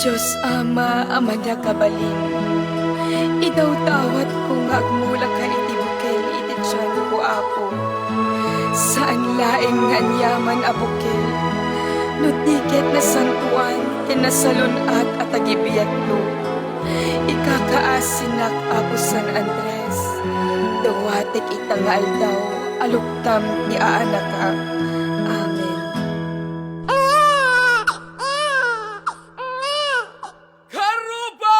Diyos Ama, Ama niya kabalin. Idaw tawat ko nga agmula ka iti bukel iti tiyan ko apo. Saan laing nga niyaman a bukel, no tiket na santuan, kinasalon at agibiyat no. Ikakaasinak apo San Andres, dawatik itangal daw, aluktam ni aanak ka. Amen. Karuba!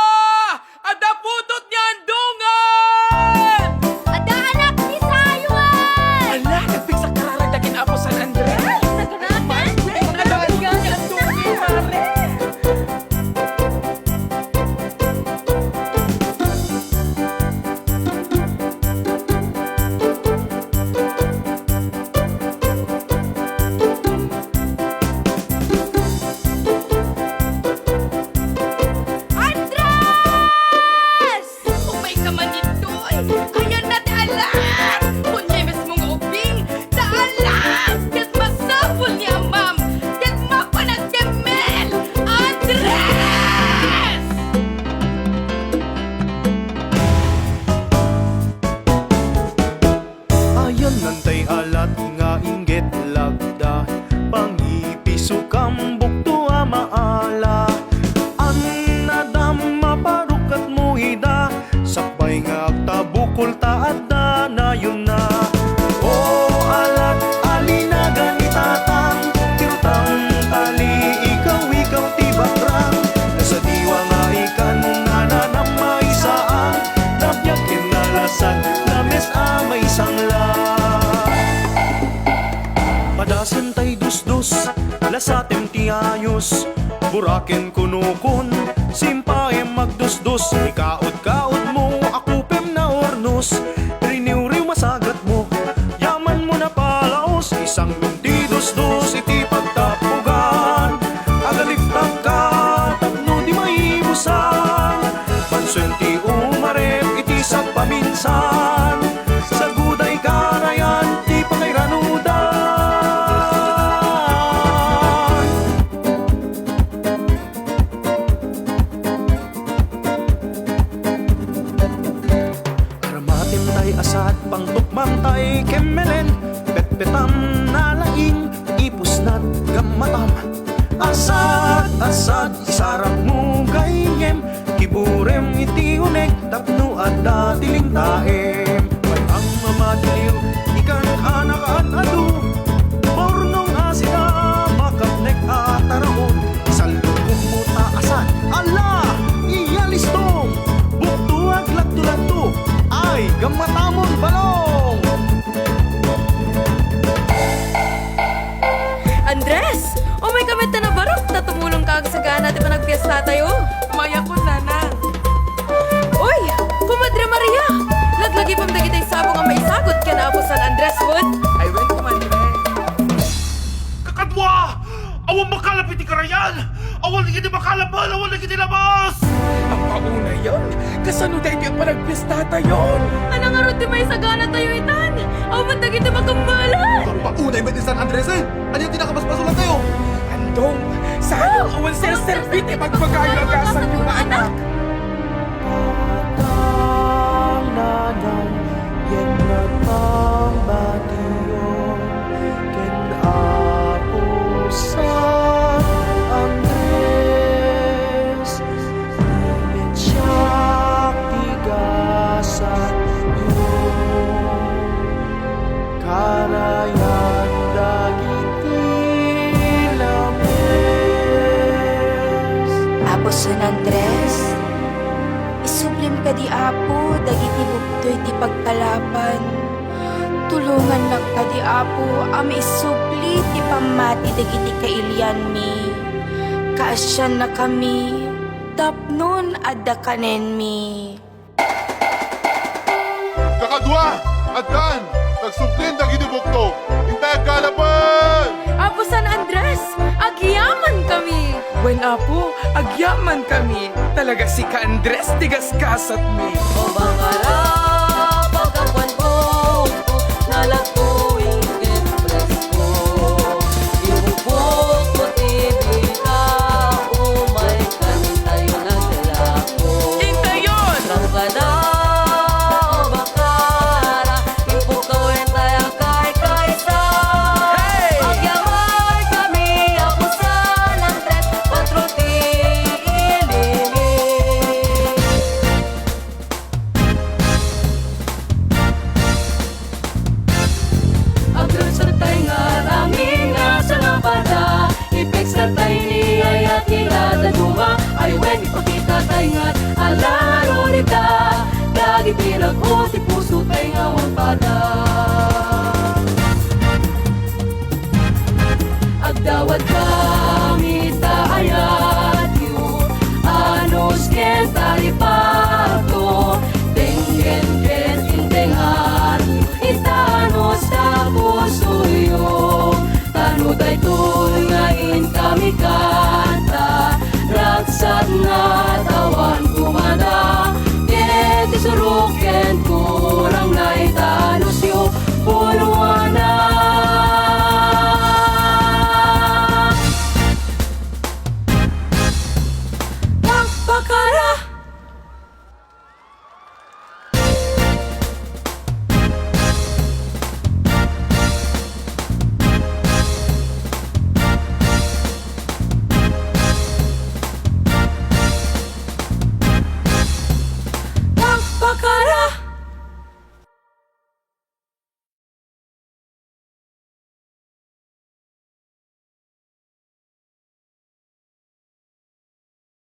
Ada putot niya andungan! Ada anak ni Sayuan! Ala, nagpigsak kararagdakin apo San Andres! Naganakan? Naganakan niya andungan, pare! Andres! Umay ka man ito Ayan na di alam! Kunyay mas mong ubing! Da alam! Kat masapol ni amam! Kat mapanagdemel! Andres! Ayan nantay alat nga inggit lagda, pangipiso kambok to maala. An nadam maparukat mo ida, sapay nga agtabukol taada na yun na. O alat alinagan itatang, tirutang tali ikaw tibakrang. Nasa diwa nga ikan nga nanamay saang, nabyak kinalasan na mes amay sangla. Padasan tay dus-dus, lasatem ti ayos, buraken kunukon, simpayem magdus-dus. Ikaot-kaot mo, akupem na ornos, riniw-riw masagat mo, yaman mo na palaos. Isang lunti dus-dus, iti pagtapugan, agaliftag ka, tapno di maibusan. Panswen ti umarep, iti sagpaminsan, sa guday karayan, ti pangiranudan. Aramatim tay asat, pangtukmam tay kemelen, petpetam nalaing, ipusnat gamatam. Asat, isarap mo gayem, kiburem iti unek, tapno at datiling taem. May ang mamadiliw, ikan anak at adu, pornong asina, makapnek at taraon. Salubong mo taasan, ala, iyalistong, buktuag lagto-lagto, ay gamatamon balong. Andres! O may kamit na barok na tumulong ka sa gana natin managpiesta tayo. Maya ko, nana! Uy! Kumadre Maria! Laglagi pang dagitay sabong ang maisagot ka na apo San Andres Wood. I went to Madre. Kakadwa! Awan makalapit ni Karayan! Awan lagi di makalaban! Awan lagi di labas! Ang pauna yon, kasano tayo yung panagpistata yon? Anong nga ruti may sagana tayo itan? O ba't dagiti makambalan? Ang paunay ba ni San Andres eh? Ano yung tinakabasbasulan kayo? Andong, sayang awan ser-servit e magpagayagasan yung mga anak. Patang nanay, yen natang batiyon, ken apo San Andres, imetsak tigasan yun, karayan dagiti lames. Apo San Andres, isublim ka di apo, dagiti buktoy ti pagkalaban. Tulungan lang ka di apo, ami isubli ti pamati dagiti kailian mi. Kaasyan na kami, tapnon adda kanen mi. Kakadwa! Adkan! Nagsuplin dagiti bukto! Hintay galapan! Apo San Andres, agyaman kami. When apo, agyaman kami. Talaga si Ka Andres tigas kasat mi. O bangara, pagkakuan ko, nalakuin din presko. Ibubok mo tibika, umay kan ingat alaro nita dagi pinagot ti puso tay ngawang pada agdawat kami taayat yu anos ken talipato tengen ken intengan itanos sa puso yu tano daytoy ngayon kami kanta raksat na tawan kumada ken tisuruken ko